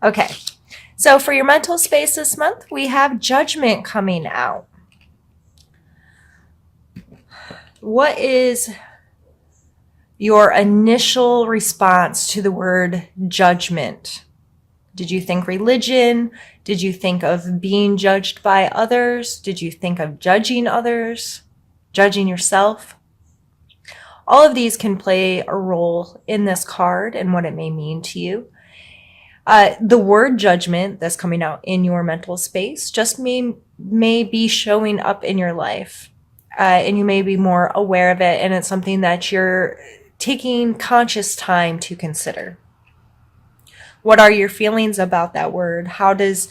Okay, so for your mental space this month, we have judgment coming out. What is your initial response to the word judgment? Did you think religion? Did you think of being judged by others? Did you think of judging others? Judging yourself? All of these can play a role in this card and what it may mean to you. The word judgment that's coming out in your mental space just may be showing up in your life. And you may be more aware of it, and it's something that you're taking conscious time to consider. What are your feelings about that word? How does,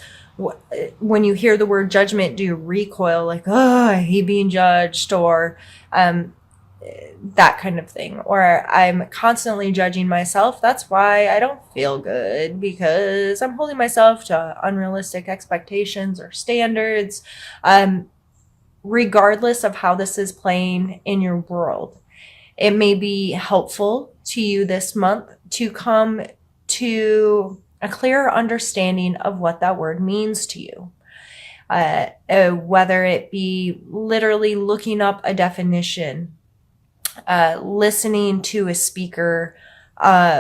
when you hear the word judgment, do you recoil like, oh, I hate being judged, or that kind of thing? Or I'm constantly judging myself. That's why I don't feel good, because I'm holding myself to unrealistic expectations or standards. Regardless of how this is playing in your world, it may be helpful to you this month to come to a clearer understanding of what that word means to you. Whether it be literally looking up a definition, listening to a speaker,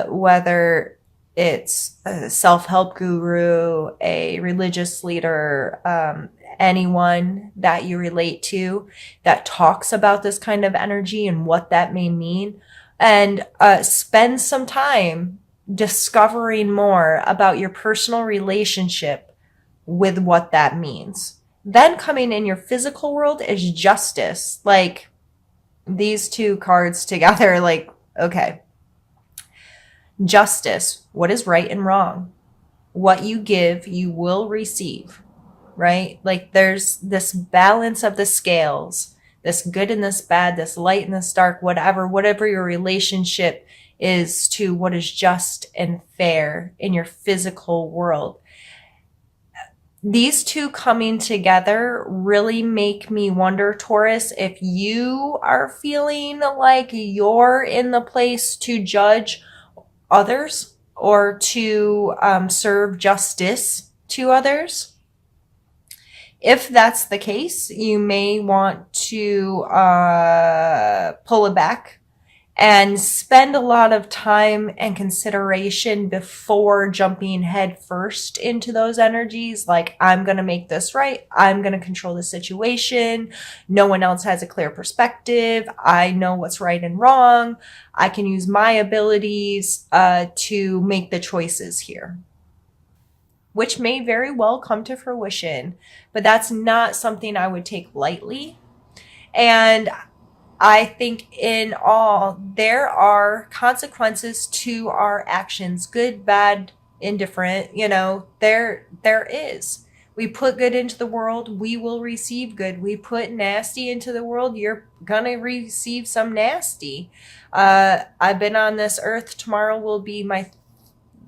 whether it's a self-help guru, a religious leader, anyone that you relate to that talks about this kind of energy and what that may mean, and spend some time discovering more about your personal relationship with what that means. Then coming in your physical world is justice. Like these two cards together, like, okay, justice, what is right and wrong? What you give, you will receive, right? Like there's this balance of the scales, this good and this bad, this light and this dark, whatever your relationship is to what is just and fair in your physical world. These two coming together really make me wonder, Taurus, if you are feeling like you're in the place to judge others or to serve justice to others. If that's the case, you may want to pull it back and spend a lot of time and consideration before jumping head first into those energies. Like, I'm going to make this right. I'm going to control the situation. No one else has a clear perspective. I know what's right and wrong. I can use my abilities to make the choices here, which may very well come to fruition, but that's not something I would take lightly. And I think in all, there are consequences to our actions, good, bad, indifferent, there is. We put good into the world, we will receive good. We put nasty into the world, you're gonna receive some nasty. I've been on this earth. Tomorrow will be my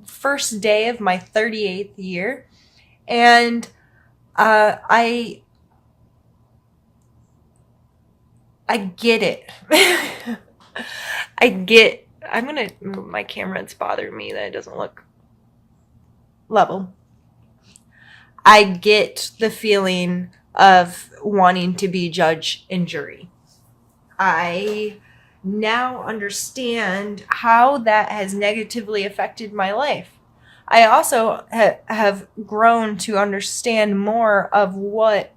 first day of my 38th year. And I get it. I'm going to move my camera. It's bothering me that it doesn't look level. I get the feeling of wanting to be judge and jury. I now understand how that has negatively affected my life. I also have grown to understand more of what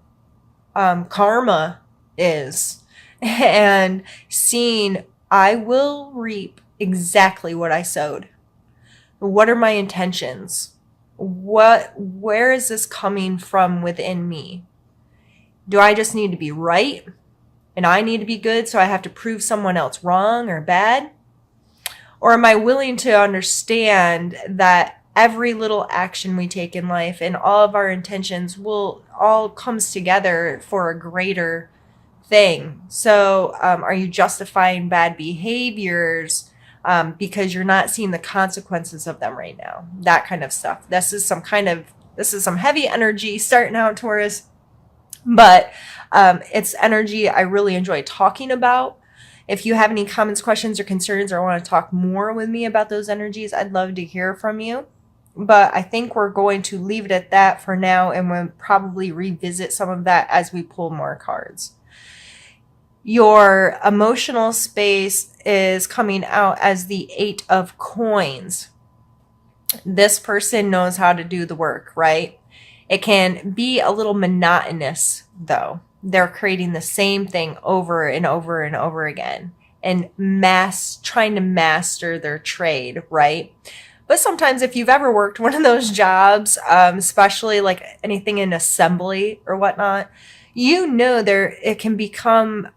karma is, and seeing I will reap exactly what I sowed. What are my intentions? Where is this coming from within me? Do I just need to be right and I need to be good, so I have to prove someone else wrong or bad? Or am I willing to understand that every little action we take in life and all of our intentions will all comes together for a greater thing? So are you justifying bad behaviors because you're not seeing the consequences of them right now? That kind of stuff. This is some heavy energy starting out, Taurus, but it's energy I really enjoy talking about. If you have any comments, questions, or concerns, or want to talk more with me about those energies, I'd love to hear from you. but I think we're going to leave it at that for now, and we'll probably revisit some of that as we pull more cards. Your emotional space is coming out as the 8 of Coins. This person knows how to do the work, right? It can be a little monotonous, though. They're creating the same thing over and over and over again and trying to master their trade, right? But sometimes if you've ever worked one of those jobs, especially like anything in assembly or whatnot, you know it can become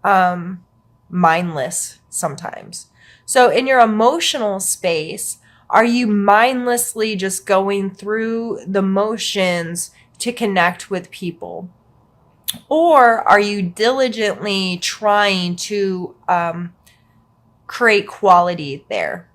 mindless sometimes. So in your emotional space, are you mindlessly just going through the motions to connect with people? Or are you diligently trying to create quality there?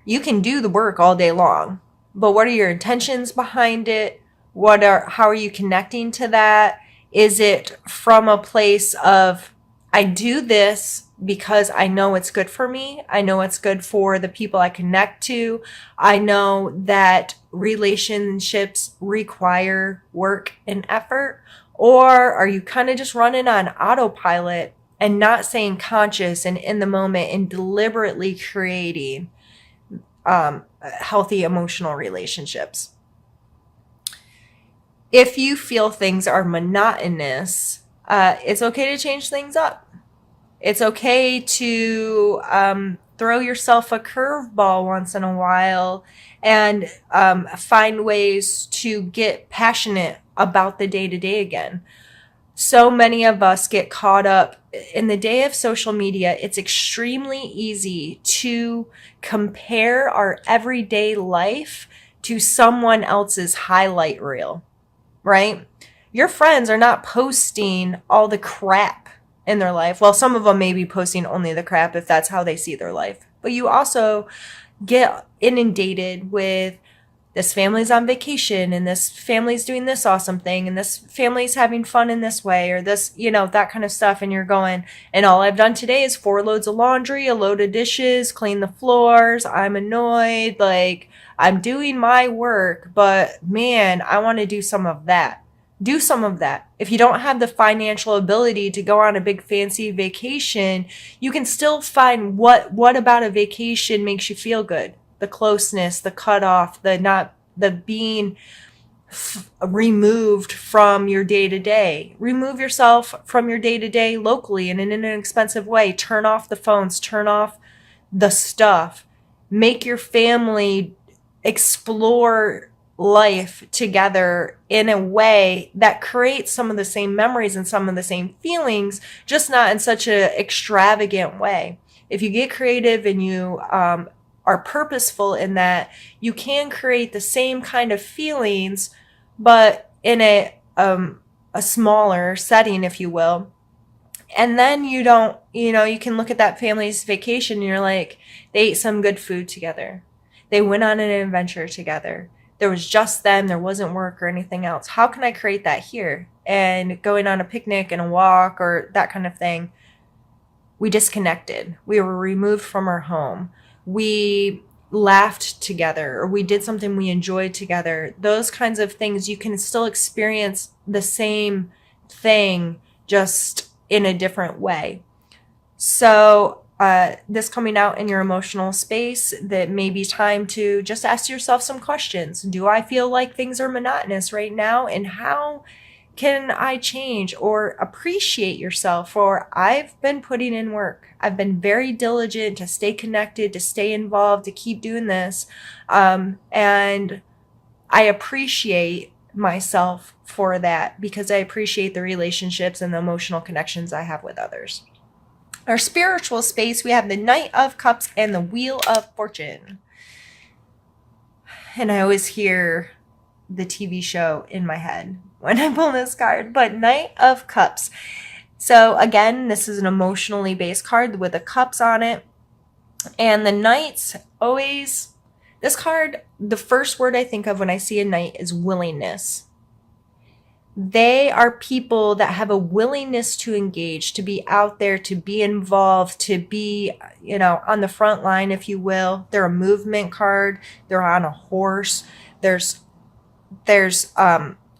You can do the work all day long, but what are your intentions behind it? How are you connecting to that? Is it from a place of, I do this because I know it's good for me. I know it's good for the people I connect to. I know that relationships require work and effort. Or are you kind of just running on autopilot and not staying conscious and in the moment and deliberately creating healthy emotional relationships? If you feel things are monotonous, it's okay to change things up. It's okay to throw yourself a curveball once in a while and find ways to get passionate about the day-to-day again. So many of us get caught up in the day of social media. It's extremely easy to compare our everyday life to someone else's highlight reel, right? Your friends are not posting all the crap in their life. Well, some of them may be posting only the crap if that's how they see their life. But you also get inundated with, this family's on vacation and this family's doing this awesome thing and this family's having fun in this way, or this, that kind of stuff. And you're going, and all I've done today is 4 loads of laundry, a load of dishes, clean the floors. I'm annoyed. Like, I'm doing my work, but man, I want to do some of that. Do some of that. If you don't have the financial ability to go on a big fancy vacation, you can still find what about a vacation makes you feel good. The closeness, the cutoff, the being removed from your day to day. Remove yourself from your day to day locally and in an inexpensive way. Turn off the phones, turn off the stuff. Make your family explore life together in a way that creates some of the same memories and some of the same feelings, just not in such an extravagant way. If you get creative and you are purposeful in that, you can create the same kind of feelings, but in a smaller setting, if you will. And then you can look at that family's vacation and you're like, they ate some good food together. They went on an adventure together. There was just them. There wasn't work or anything else. How can I create that here? And going on a picnic and a walk or that kind of thing, we disconnected. We were removed from our home. We laughed together, or we did something we enjoyed together. Those kinds of things, you can still experience the same thing, just in a different way. So this coming out in your emotional space, that may be time to just ask yourself some questions. Do I feel like things are monotonous right now? And how can I change? Or appreciate yourself? Or I've been putting in work. I've been very diligent to stay connected, to stay involved, to keep doing this. And I appreciate myself for that, because I appreciate the relationships and the emotional connections I have with others. Our spiritual space, we have the Knight of Cups and the Wheel of Fortune. And I always hear the TV show in my head when I pull this card, but Knight of Cups. So again, this is an emotionally based card with the cups on it. And the Knights always, this card, the first word I think of when I see a knight is willingness. They are people that have a willingness to engage, to be out there, to be involved, to be, on the front line, if you will. They're a movement card. They're on a horse. There's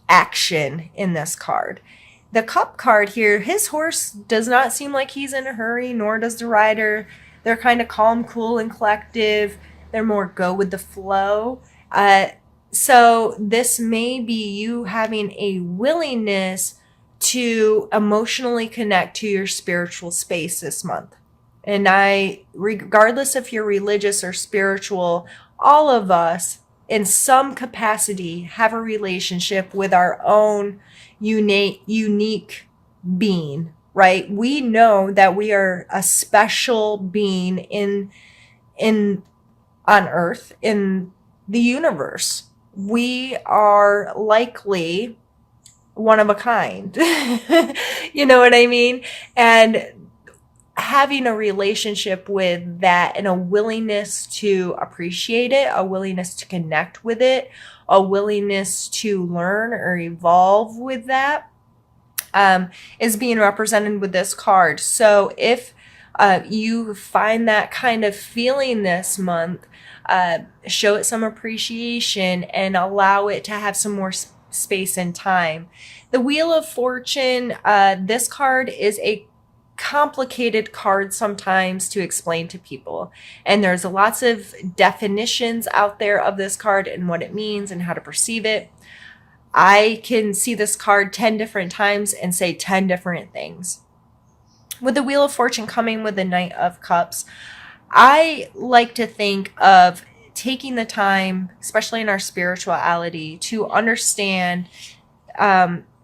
action in this card. The cup card here, his horse does not seem like he's in a hurry, nor does the rider. They're kind of calm, cool, and collective. They're more go with the flow. So this may be you having a willingness to emotionally connect to your spiritual space this month. And regardless if you're religious or spiritual, all of us in some capacity have a relationship with our own unique being, right? We know that we are a special being in on earth, in the universe. We are likely one of a kind. You know what I mean? And having a relationship with that and a willingness to appreciate it, a willingness to connect with it, a willingness to learn or evolve with that, is being represented with this card. So if you find that kind of feeling this month, show it some appreciation and allow it to have some more space and time. The Wheel of Fortune, this card is a complicated card sometimes to explain to people. And there's lots of definitions out there of this card and what it means and how to perceive it. I can see this card 10 different times and say 10 different things. With the Wheel of Fortune coming with the Knight of Cups, I like to think of taking the time, especially in our spirituality, to understand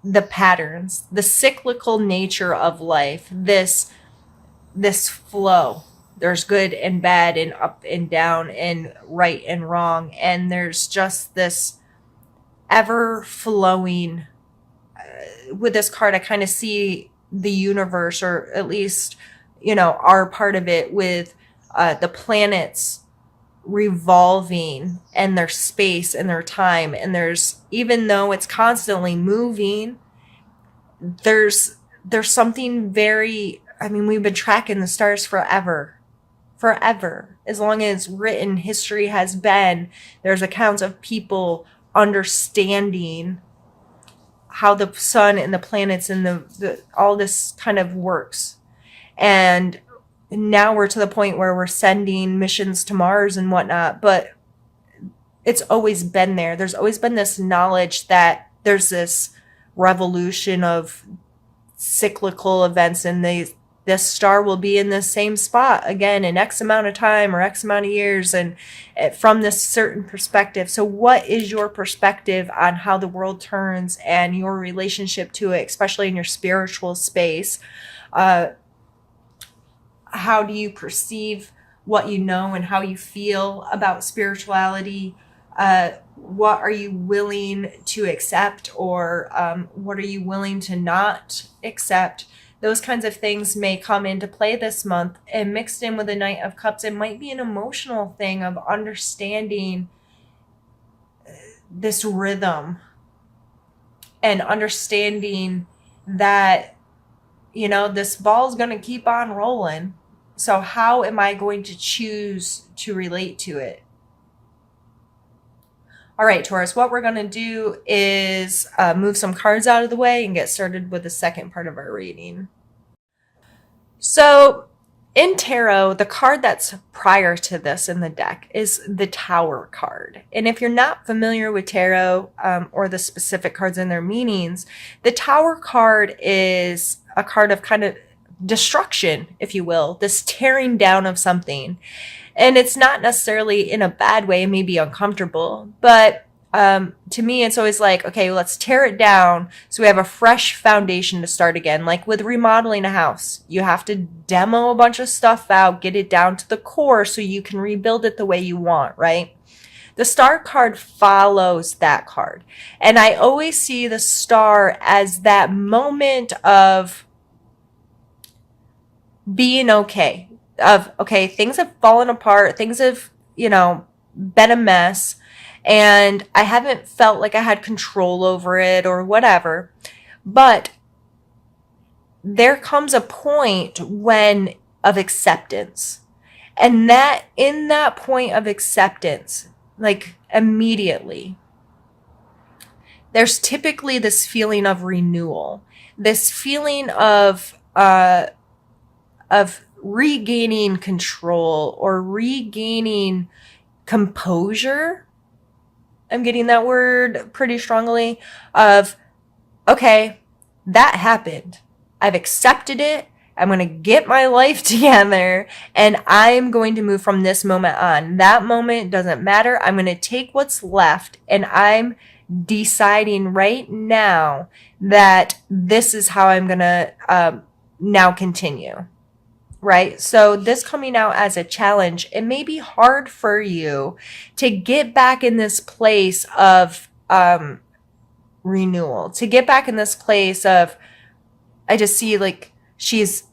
the patterns, the cyclical nature of life, this flow. There's good and bad and up and down and right and wrong. And there's just this ever flowing. With this card, I kind of see the universe, or at least, our part of it, with the planets revolving and their space and their time. And even though it's constantly moving, there's something very, we've been tracking the stars forever. As long as written history has been, there's accounts of people understanding how the sun and the planets and the all this kind of works. And now we're to the point where we're sending missions to Mars and whatnot, but it's always been there. There's always been this knowledge that there's this revolution of cyclical events, and this star will be in the same spot again in X amount of time or X amount of years, and from this certain perspective. So what is your perspective on how the world turns and your relationship to it, especially in your spiritual space? How do you perceive what you know and how you feel about spirituality? What are you willing to accept, or what are you willing to not accept? Those kinds of things may come into play this month. And mixed in with the Knight of Cups, it might be an emotional thing of understanding this rhythm and understanding that, this ball is going to keep on rolling. So how am I going to choose to relate to it? All right, Taurus, what we're going to do is move some cards out of the way and get started with the second part of our reading. So in tarot, the card that's prior to this in the deck is the Tower card. And if you're not familiar with tarot or the specific cards and their meanings, the Tower card is a card of kind of destruction, if you will, this tearing down of something. And it's not necessarily in a bad way. It may be uncomfortable, but to me, it's always like, okay, let's tear it down so we have a fresh foundation to start again. Like with remodeling a house, you have to demo a bunch of stuff out, get it down to the core so you can rebuild it the way you want, right? The Star card follows that card. And I always see the Star as that moment of being okay, things have fallen apart, things have, been a mess, and I haven't felt like I had control over it or whatever. But there comes a point when of acceptance. And that in that point of acceptance, like immediately, there's typically this feeling of renewal, this feeling of regaining control or regaining composure. I'm getting that word pretty strongly of, okay, that happened. I've accepted it. I'm going to get my life together and I'm going to move from this moment on. That moment doesn't matter. I'm going to take what's left and I'm deciding right now that this is how I'm going to now continue. Right? So this coming out as a challenge, it may be hard for you to get back in this place of renewal, to get back in this place of, I just see like she's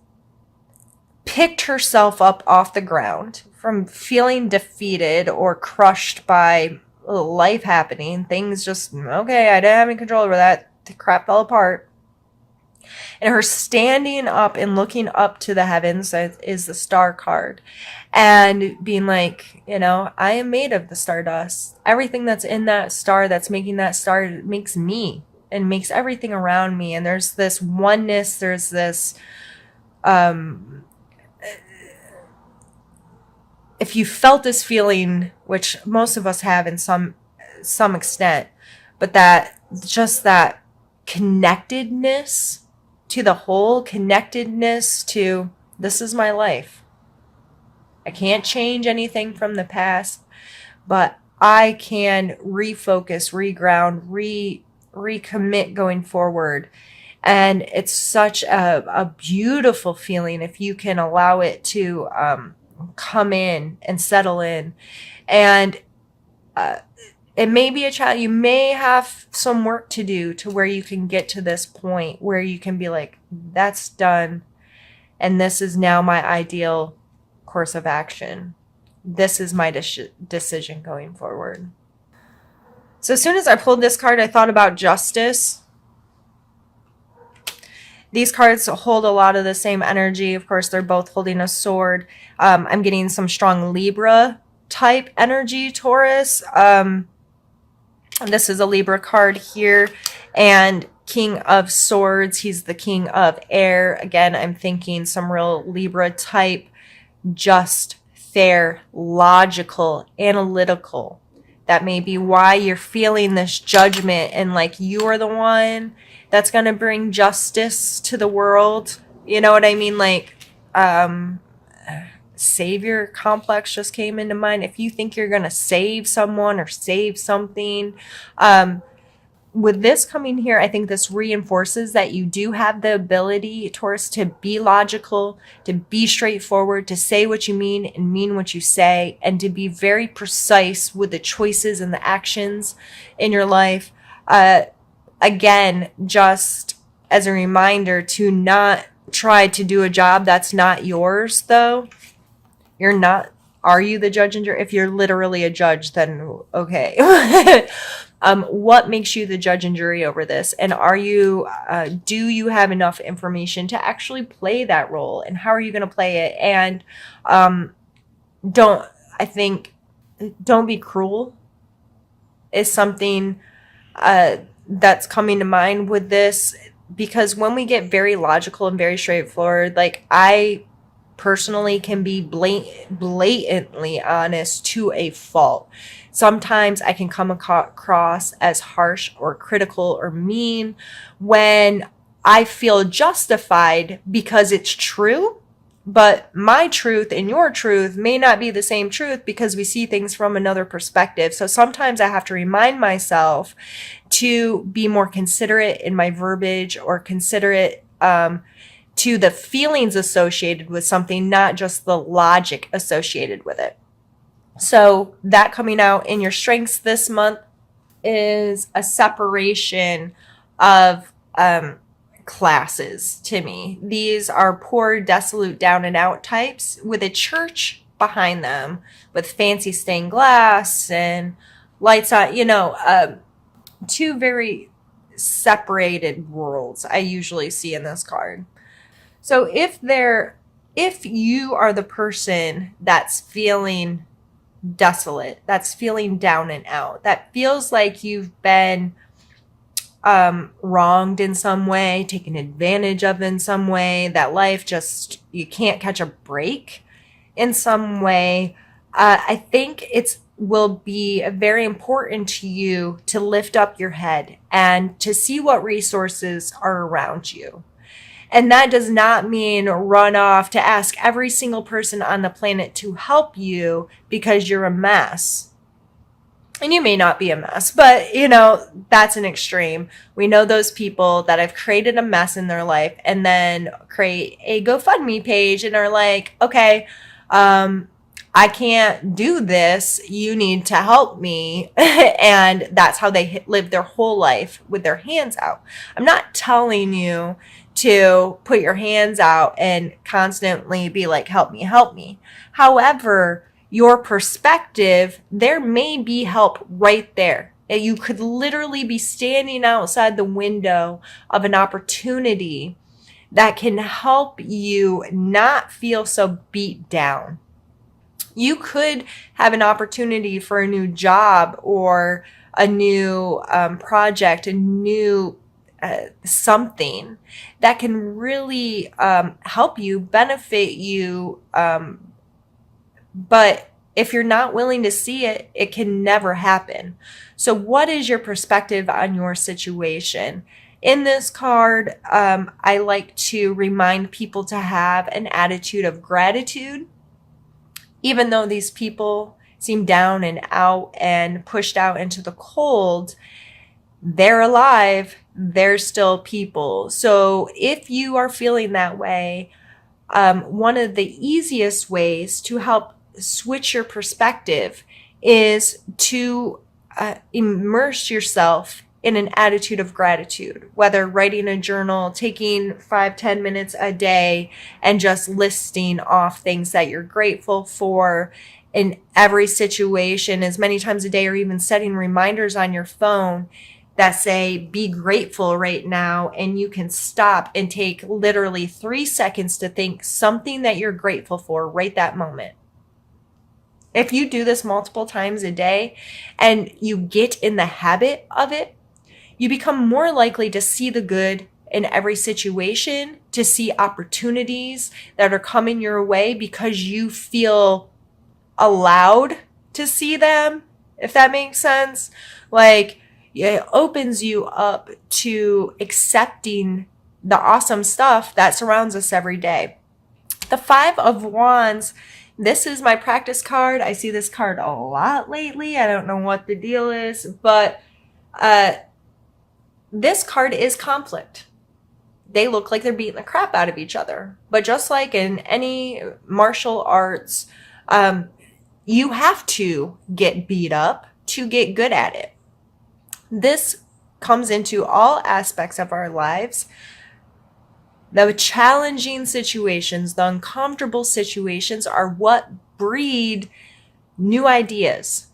picked herself up off the ground from feeling defeated or crushed by life happening. Things just, okay, I didn't have any control over that. The crap fell apart. And her standing up and looking up to the heavens is the star card. And being like, I am made of the stardust. Everything that's in that star, that's making that star, makes me and makes everything around me. And there's this oneness, there's this, if you felt this feeling, which most of us have in some extent, but that just that connectedness to the whole, connectedness to, this is my life. I can't change anything from the past, but I can refocus, reground, recommit going forward. And it's such a beautiful feeling if you can allow it to come in and settle in. And it may be a challenge. You may have some work to do to where you can get to this point where you can be like, that's done. And this is now my ideal course of action. This is my decision going forward. So as soon as I pulled this card, I thought about justice. These cards hold a lot of the same energy. Of course, they're both holding a sword. I'm getting some strong Libra type energy, Taurus. This is a Libra card here, and King of Swords. He's the King of Air. Again, I'm thinking some real Libra type, just, fair, logical, analytical. That may be why you're feeling this judgment and like you are the one that's going to bring justice to the world. You know what I mean? Like, savior complex just came into mind. If you think you're going to save someone or save something, with this coming here, I think this reinforces that you do have the ability, Taurus, to be logical, to be straightforward, to say what you mean and mean what you say, and to be very precise with the choices and the actions in your life. Again, just as a reminder to not try to do a job that's not yours, though. You're not. Are you the judge and jury? If you're literally a judge, then okay. What makes you the judge and jury over this? And do you have enough information to actually play that role? And how are you going to play it? And don't be cruel is something that's coming to mind with this, because when we get very logical and very straightforward, like I personally can be blatantly honest to a fault. Sometimes I can come across as harsh or critical or mean when I feel justified because it's true, but my truth and your truth may not be the same truth because we see things from another perspective. So sometimes I have to remind myself to be more considerate in my verbiage, or considerate to the feelings associated with something, not just the logic associated with it. So that coming out in your strengths this month is a separation of classes to me. These are poor, desolate, down and out types with a church behind them with fancy stained glass and lights on, two very separated worlds I usually see in this card. So if you are the person that's feeling desolate, that's feeling down and out, that feels like you've been wronged in some way, taken advantage of in some way, that life just, you can't catch a break in some way, I think it's will be very important to you to lift up your head and to see what resources are around you. And that does not mean run off to ask every single person on the planet to help you because you're a mess. And you may not be a mess, but that's an extreme. We know those people that have created a mess in their life and then create a GoFundMe page and are like, okay, I can't do this. You need to help me. And that's how they live their whole life with their hands out. I'm not telling you to put your hands out and constantly be like, help me, help me. However, your perspective, there may be help right there. You could literally be standing outside the window of an opportunity that can help you not feel so beat down. You could have an opportunity for a new job or a new project, a new something that can really help you, benefit you, but if you're not willing to see it, it can never happen. So what is your perspective on your situation? In this card, I like to remind people to have an attitude of gratitude. Even though these people seem down and out and pushed out into the cold, they're alive. They're still people. So if you are feeling that way, one of the easiest ways to help switch your perspective is to immerse yourself in an attitude of gratitude, whether writing a journal, taking 5-10 minutes a day and just listing off things that you're grateful for in every situation as many times a day, or even setting reminders on your phone that say, be grateful right now. And you can stop and take literally 3 seconds to think something that you're grateful for right that moment. If you do this multiple times a day and you get in the habit of it, you become more likely to see the good in every situation, to see opportunities that are coming your way because you feel allowed to see them, if that makes sense. Like, it opens you up to accepting the awesome stuff that surrounds us every day. The 5 of Wands, this is my practice card. I see this card a lot lately. I don't know what the deal is, but this card is conflict. They look like they're beating the crap out of each other. But just like in any martial arts, you have to get beat up to get good at it. This comes into all aspects of our lives. The challenging situations, the uncomfortable situations are what breed new ideas,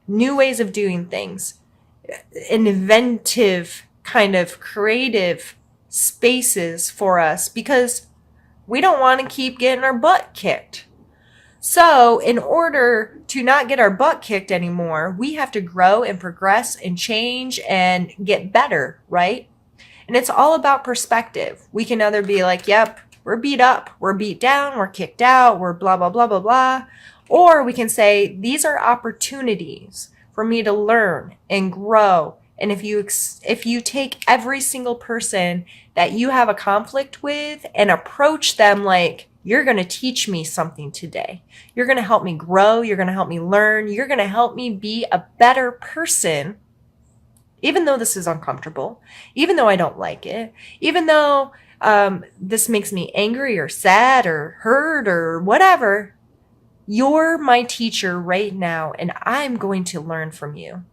new ways of doing things, inventive kind of creative spaces for us because we don't want to keep getting our butt kicked. So in order to not get our butt kicked anymore, we have to grow and progress and change and get better, right? And it's all about perspective. We can either be like, yep, we're beat up, we're beat down, we're kicked out, we're blah, blah, blah, blah, blah. Or we can say, these are opportunities for me to learn and grow. And if you take every single person that you have a conflict with and approach them like, you're going to teach me something today. You're going to help me grow. You're going to help me learn. You're going to help me be a better person. Even though this is uncomfortable, even though I don't like it, even though this makes me angry or sad or hurt or whatever, you're my teacher right now, and I'm going to learn from you.